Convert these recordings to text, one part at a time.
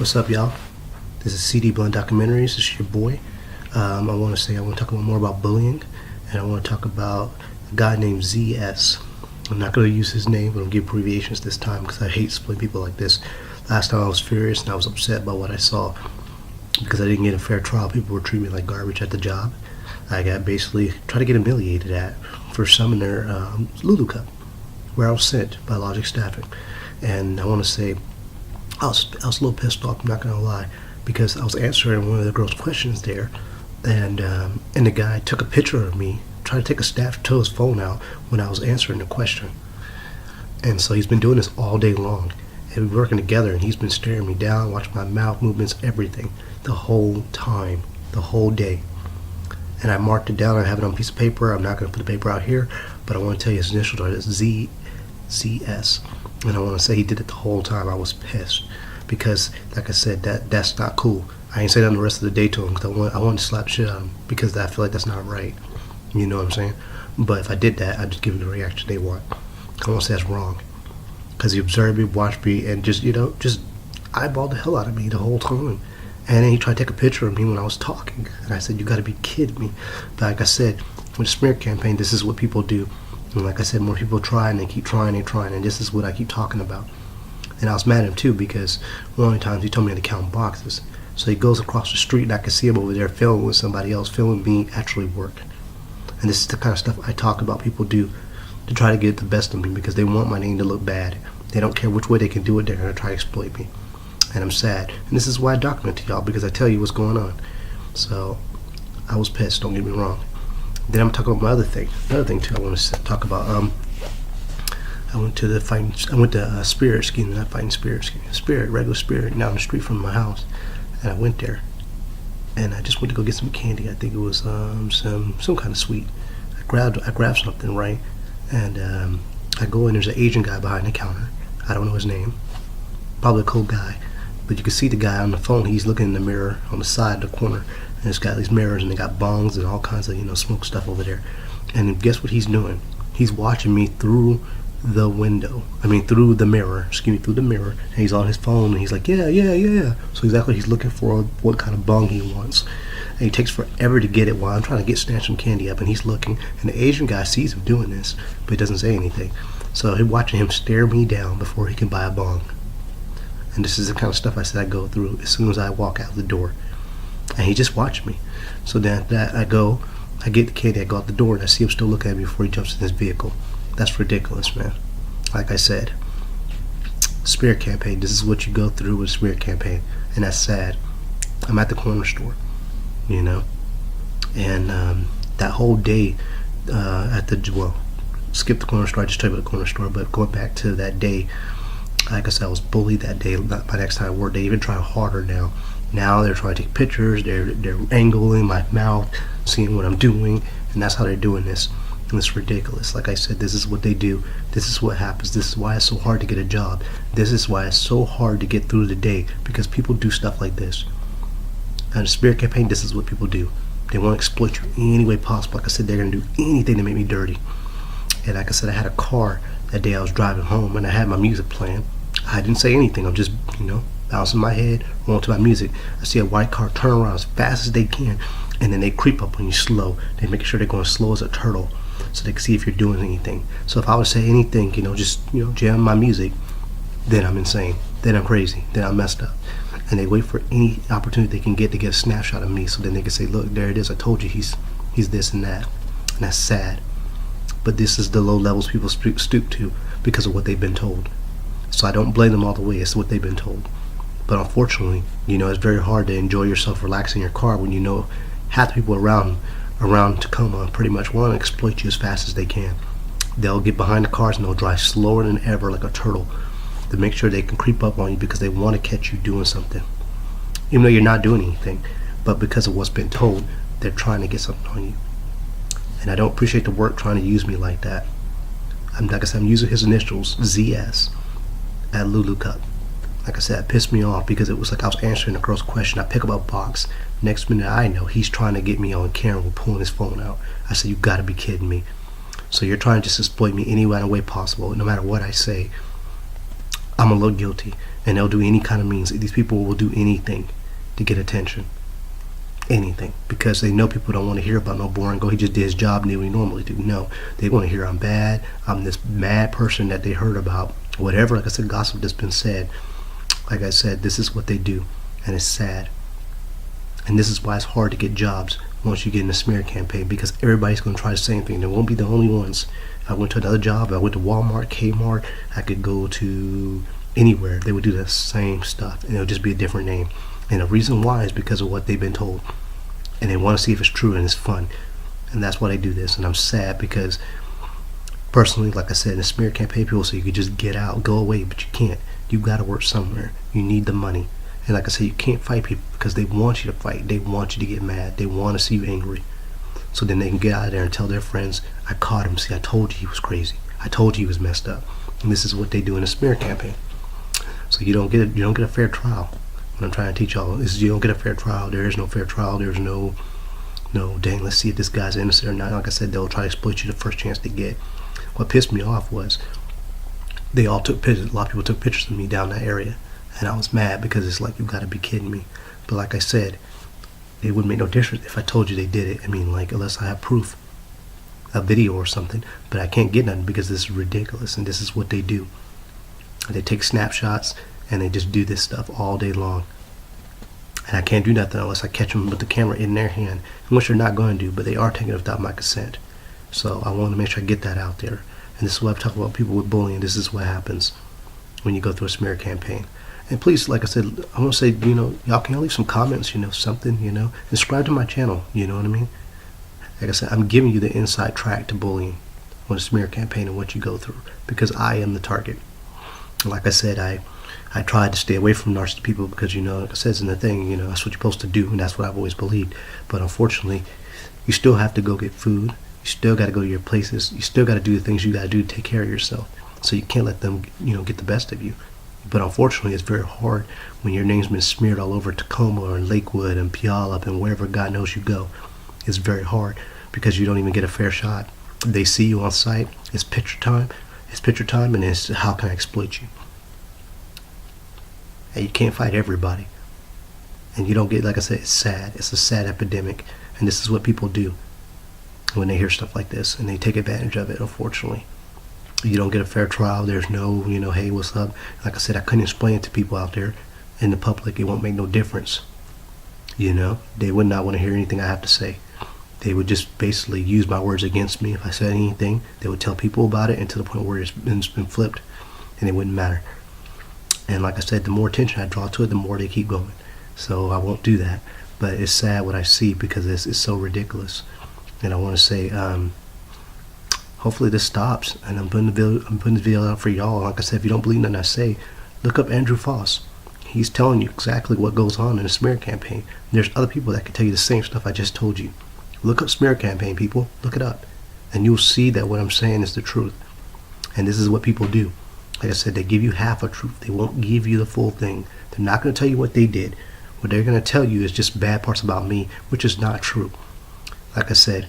What's up, y'all? This is CD Blunt Documentaries. This is your boy. I want to talk about more about bullying, and I want to talk about a guy named ZS. I'm not going to use his name, but I'll give abbreviations this time because I hate splitting people like this. Last time I was furious and I was upset about what I saw because I didn't get a fair trial. People were treating me like garbage at the job. I got basically tried to get humiliated at for sumner Lolicup, where I was sent by Logic Staffing. And I want to say I was a little pissed off, I'm not going to lie, because I was answering one of the girls' questions there, and the guy took a picture of me, tried to take a staff to his phone out when I was answering the question. And so he's been doing this all day long, and we're working together, and he's been staring me down, watching my mouth movements, everything, the whole time, the whole day. And I marked it down, I have it on a piece of paper. I'm not going to put the paper out here, but I want to tell you his initials are ZS. And I want to say he did it the whole time. I was pissed because, like I said, that's not cool. I ain't say that the rest of the day to him because I wanted to slap shit out of him because I feel like that's not right. You know what I'm saying? But if I did that, I'd just give them the reaction they want. I won't say that's wrong because he observed me, watched me, and just eyeballed the hell out of me the whole time. And then he tried to take a picture of me when I was talking. And I said, you got to be kidding me. But like I said, with the smear campaign, this is what people do. And like I said, more people try and they keep trying and trying, and this is what I keep talking about. And I was mad at him too because one of the times he told me to count boxes. So he goes across the street and I can see him over there filming with somebody else, filming me actually work. And this is the kind of stuff I talk about people do to try to get the best of me because they want my name to look bad. They don't care which way they can do it, they're going to try to exploit me. And I'm sad. And this is why I document to y'all, because I tell you what's going on. So I was pissed, don't get me wrong. Then I'm talking about my other thing. Another thing too I want to talk about. I went to Spirit, not Fighting Spirit, regular Spirit, down the street from my house. And I went there. And I just went to go get some candy. I think it was some kind of sweet. I grabbed something, right? And I go in, there's an Asian guy behind the counter. I don't know his name. Probably a cool guy. But you can see the guy on the phone, he's looking in the mirror on the side of the corner. And it's got these mirrors and they got bongs and all kinds of, smoke stuff over there. And guess what he's doing? He's watching me through the window. Through the mirror. Through the mirror. And he's on his phone and he's like, yeah. So exactly he's looking for what kind of bong he wants. And he takes forever to get it while I'm trying to snatch some candy up, and he's looking. And the Asian guy sees him doing this, but he doesn't say anything. So he's watching him stare me down before he can buy a bong. And this is the kind of stuff I said I go through as soon as I walk out the door. And he just watched me. So then that I get the candy, I go out the door, and I see him still looking at me before he jumps in his vehicle. That's ridiculous, man. Like I said, smear campaign, this is what you go through with a smear campaign. And that's sad. I'm at the corner store, and that whole day skip the corner store, I just told you about the corner store, but going back to that day, like I said, I was bullied that day. By next time I work, they even try harder now. Now they're trying to take pictures, they're angling my mouth, seeing what I'm doing, and that's how they're doing this. And it's ridiculous. Like I said, this is what they do. This is what happens. This is why it's so hard to get a job. This is why it's so hard to get through the day, because people do stuff like this. And the Spirit campaign, this is what people do. They want to exploit you in any way possible. Like I said, they're going to do anything to make me dirty. And like I said, I had a car that day. I was driving home and I had my music playing. I didn't say anything. I'm just, bouncing my head, going to my music. I see a white car turn around as fast as they can, and then they creep up on you slow. They make sure they're going slow as a turtle, so they can see if you're doing anything. So if I would say anything, jam my music, then I'm insane. Then I'm crazy. Then I'm messed up. And they wait for any opportunity they can get to get a snapshot of me, so then they can say, look, there it is. I told you he's this and that. And that's sad. But this is the low levels people stoop to because of what they've been told. So I don't blame them all the way. It's what they've been told. But unfortunately, it's very hard to enjoy yourself, relax in your car when half the people around Tacoma pretty much want to exploit you as fast as they can. They'll get behind the cars and they'll drive slower than ever like a turtle to make sure they can creep up on you because they want to catch you doing something. Even though you're not doing anything, but because of what's been told, they're trying to get something on you. And I don't appreciate the work trying to use me like that. Like I said, I'm using his initials, ZS, at Lolicup. Like I said, it pissed me off because it was like I was answering a girl's question. I pick up a box. Next minute I know he's trying to get me on camera with pulling his phone out. I said, you gotta be kidding me. So you're trying to just exploit me any way possible, no matter what I say. I'm a little guilty, and they'll do any kind of means. These people will do anything to get attention, anything, because they know people don't want to hear about no boring go. He just did his job and did what he normally do. No, they want to hear I'm bad. I'm this mad person that they heard about. Whatever, like I said, gossip that's been said. Like I said, this is what they do, and it's sad. And this is why it's hard to get jobs once you get in a smear campaign, because everybody's going to try the same thing. They won't be the only ones. If I went to another job, if I went to Walmart, Kmart, I could go to anywhere. They would do the same stuff, and it would just be a different name. And the reason why is because of what they've been told. And they want to see if it's true, and it's fun. And that's why they do this. And I'm sad because, personally, like I said, in a smear campaign, people say you could just get out, go away, but you can't. You've got to work somewhere. You need the money. And like I said, you can't fight people because they want you to fight. They want you to get mad. They want to see you angry. So then they can get out of there and tell their friends, I caught him. See, I told you he was crazy. I told you he was messed up. And this is what they do in a smear campaign. So you don't get a fair trial. What I'm trying to teach y'all is you don't get a fair trial. There is no fair trial. There's no dang, let's see if this guy's innocent or not. Like I said, they'll try to exploit you the first chance they get. What pissed me off was they all took pictures. A lot of people took pictures of me down that area. And I was mad because it's like, you gotta be kidding me. But like I said, it wouldn't make no difference if I told you they did it. I mean, like, unless I have proof, a video or something. But I can't get nothing because this is ridiculous, and this is what they do. They take snapshots and they just do this stuff all day long. And I can't do nothing unless I catch them with the camera in their hand, which they're not going to do, but they are taking it without my consent. So I want to make sure I get that out there. And this is what I'm talking about, people with bullying. This is what happens when you go through a smear campaign. And please, like I said, I want to say, y'all can leave some comments, something, and subscribe to my channel, you know what I mean? Like I said, I'm giving you the inside track to bullying on a smear campaign and what you go through, because I am the target. Like I said, I tried to stay away from narcissistic people because, like I said, it's in the thing, that's what you're supposed to do, and that's what I've always believed. But unfortunately, you still have to go get food. You still got to go to your places. You still got to do the things you got to do to take care of yourself. So you can't let them, get the best of you. But unfortunately, it's very hard when your name's been smeared all over Tacoma or Lakewood and Puyallup and wherever God knows you go. It's very hard because you don't even get a fair shot. They see you on site. It's picture time. And it's how can I exploit you? And you can't fight everybody. And you don't get, like I said, it's sad. It's a sad epidemic. And this is what people do when they hear stuff like this. And they take advantage of it, unfortunately. You don't get a fair trial. There's no, hey, what's up? Like I said, I couldn't explain it to people out there in the public. It won't make no difference. They would not want to hear anything I have to say. They would just basically use my words against me. If I said anything, they would tell people about it, and to the point where it's been flipped, and it wouldn't matter. And like I said, the more attention I draw to it, the more they keep going. So I won't do that. But it's sad what I see because it's so ridiculous. And I want to say, hopefully this stops, and I'm putting the video out for y'all. Like I said, if you don't believe nothing I say, look up Andrew Foss. He's telling you exactly what goes on in a smear campaign. There's other people that can tell you the same stuff I just told you. Look up smear campaign, people. Look it up, and you'll see that what I'm saying is the truth. And this is what people do. Like I said, they give you half a truth. They won't give you the full thing. They're not going to tell you what they did. What they're going to tell you is just bad parts about me, which is not true. Like I said,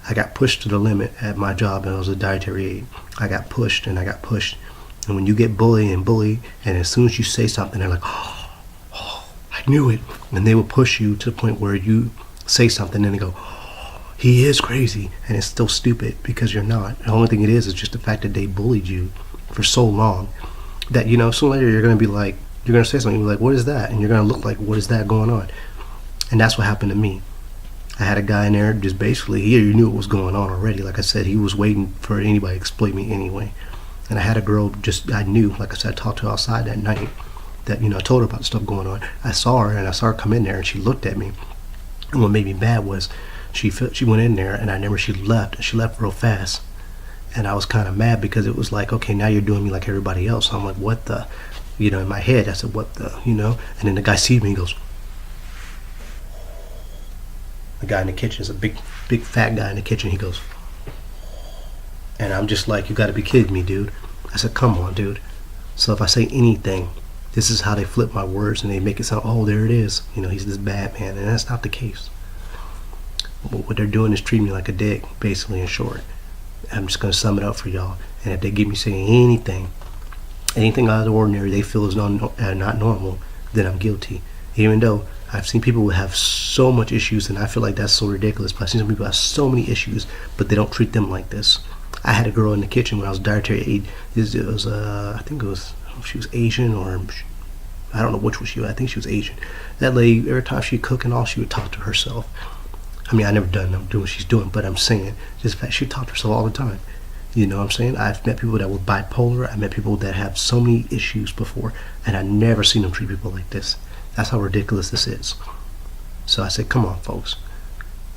I got pushed to the limit at my job, and I was a dietary aide. I got pushed, and I got pushed. And when you get bullied, and as soon as you say something, they're like, oh, I knew it. And they will push you to the point where you say something, and they go, oh, he is crazy. And it's still stupid because you're not. The only thing it is just the fact that they bullied you for so long that, sooner or later you're going to be like, you're going to say something, you're like, what is that? And you're going to look like, what is that going on? And that's what happened to me. I had a guy in there just basically, he knew what was going on already. Like I said, he was waiting for anybody to exploit me anyway. And I had a girl I knew, like I said, I talked to her outside that night that, I told her about stuff going on. I saw her come in there, and she looked at me. And what made me mad was she went in there, and I remember she left real fast. And I was kind of mad because it was like, okay, now you're doing me like everybody else. So I'm like, what the, in my head, I said, what the, and then the guy sees me, he goes, the guy in the kitchen is a big fat guy in the kitchen. He goes, and I'm just like, you got to be kidding me, dude. I said, come on, dude. So if I say anything, this is how they flip my words, and they make it sound, oh, there it is. He's this bad man, and that's not the case. What they're doing is treating me like a dick, basically, in short. I'm just going to sum it up for y'all. And if they get me saying anything, Anything out of the ordinary they feel is not normal, then I'm guilty. Even though I've seen people who have so much issues, and I feel like that's so ridiculous, but I've seen some people have so many issues, but they don't treat them like this. I had a girl in the kitchen when I was dietary aid. It was I think it was, she was Asian, or I don't know which was she. I think she was Asian. That lady, every time she cooked and all, she would talk to herself. I mean, I never done what she's doing, but I'm saying, just she would talk to herself all the time. You know what I'm saying? I've met people that were bipolar. I met people that have so many issues before, and I never seen them treat people like this. That's how ridiculous this is. So I said, come on, folks.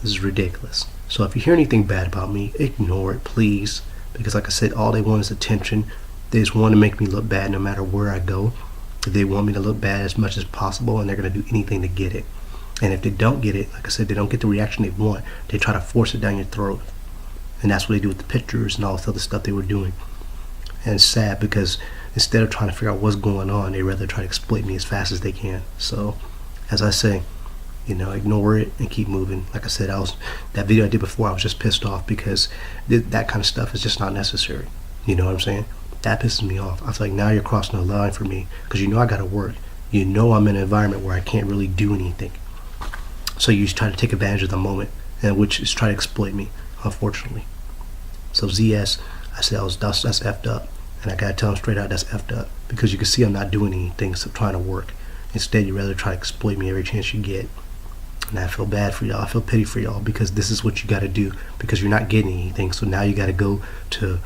This is ridiculous. So if you hear anything bad about me, ignore it, please. Because like I said, all they want is attention. They just want to make me look bad no matter where I go. They want me to look bad as much as possible, and they're going to do anything to get it. And if they don't get it, like I said, they don't get the reaction they want, they try to force it down your throat. And that's what they do with the pictures and all this other stuff they were doing. And it's sad because instead of trying to figure out what's going on, they rather try to exploit me as fast as they can. So, as I say, ignore it and keep moving. Like I said, that video I did before, I was just pissed off because that kind of stuff is just not necessary. You know what I'm saying? That pisses me off. I feel like now you're crossing the line for me because I gotta work. I'm in an environment where I can't really do anything. So you try to take advantage of the moment, and which is try to exploit me, unfortunately. So ZS, I said that's effed up, and I gotta tell him straight out that's effed up because you can see I'm not doing anything, so trying to work. Instead, you rather try to exploit me every chance you get. And I feel bad for y'all. I feel pity for y'all because this is what you got to do because you're not getting anything. So now you got to go to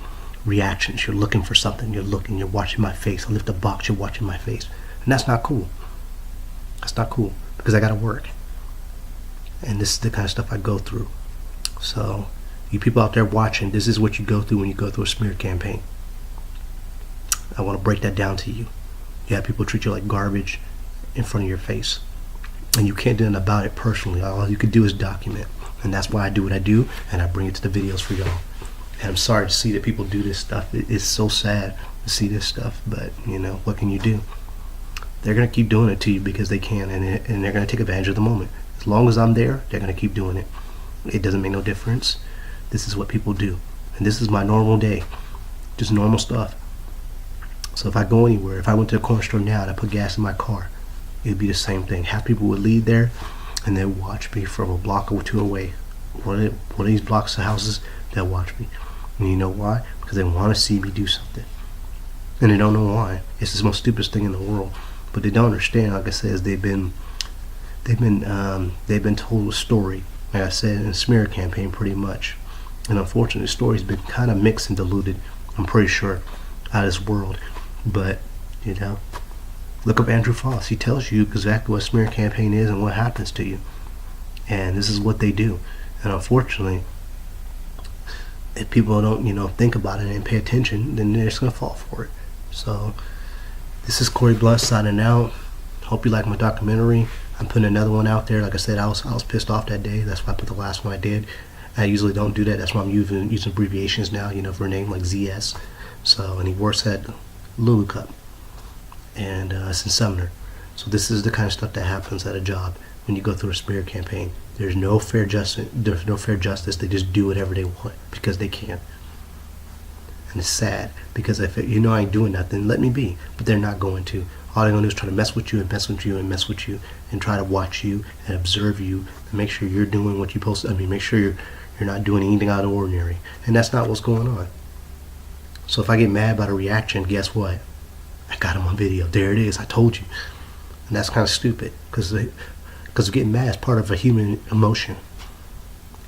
reactions. You're looking for something. You're watching my face. I lift a box, you're watching my face. And that's not cool. That's not cool because I got to work. And this is the kind of stuff I go through. So you people out there watching, this is what you go through when you go through a smear campaign. I want to break that down to you. You have people treat you like garbage in front of your face. And you can't do nothing about it personally. All you can do is document. And that's why I do what I do, and I bring it to the videos for y'all. And I'm sorry to see that people do this stuff. It's so sad to see this stuff, but what can you do? They're going to keep doing it to you because they can, and they're going to take advantage of the moment. As long as I'm there, they're going to keep doing it. It doesn't make no difference. This is what people do. And this is my normal day. Just normal stuff. So if I go anywhere, if I went to the corner store now and I put gas in my car, it'd be the same thing. Half people would leave there and they'd watch me from a block or two away. One of these blocks of houses, they'll watch me. And you know why? Because they want to see me do something. And they don't know why. It's the most stupidest thing in the world. But they don't understand, like I said, they've been told a story, like I said, in a smear campaign pretty much. And unfortunately the story's been kind of mixed and diluted, I'm pretty sure, out of this world. But look up Andrew Foss. He tells you exactly what a smear campaign is and what happens to you. And this is what they do. And unfortunately, if people don't, think about it and pay attention, then they're just going to fall for it. So, this is Corey Blunt signing out. Hope you like my documentary. I'm putting another one out there. Like I said, I was pissed off that day. That's why I put the last one I did. I usually don't do that. That's why I'm using abbreviations now, for a name like ZS. So, and he works at Lolicup. And it's in Sumner. So this is the kind of stuff that happens at a job when you go through a smear campaign. There's no fair justice. They just do whatever they want because they can. And it's sad because if I ain't doing nothing, let me be. But they're not going to. All they're going to do is try to mess with you and mess with you and mess with you and try to watch you and observe you and make sure you're doing what you're supposed to. Make sure you're not doing anything out of the ordinary. And that's not what's going on. So if I get mad about a reaction, guess what? I got him on video. There it is. I told you. And that's kind of stupid because getting mad is part of a human emotion.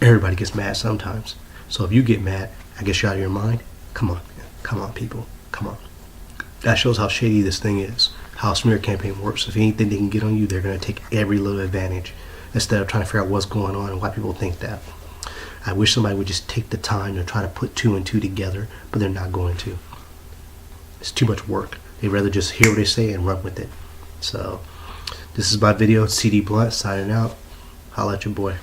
Everybody gets mad sometimes. So if you get mad, I guess you're out of your mind. Come on. Come on, people. Come on. That shows how shady this thing is. How a smear campaign works. If anything they can get on you, they're going to take every little advantage instead of trying to figure out what's going on and why people think that. I wish somebody would just take the time to try to put 2 and 2 together, but they're not going to. It's too much work. They'd rather just hear what they say and run with it. So, this is my video. CD Blunt signing out. Holla at your boy.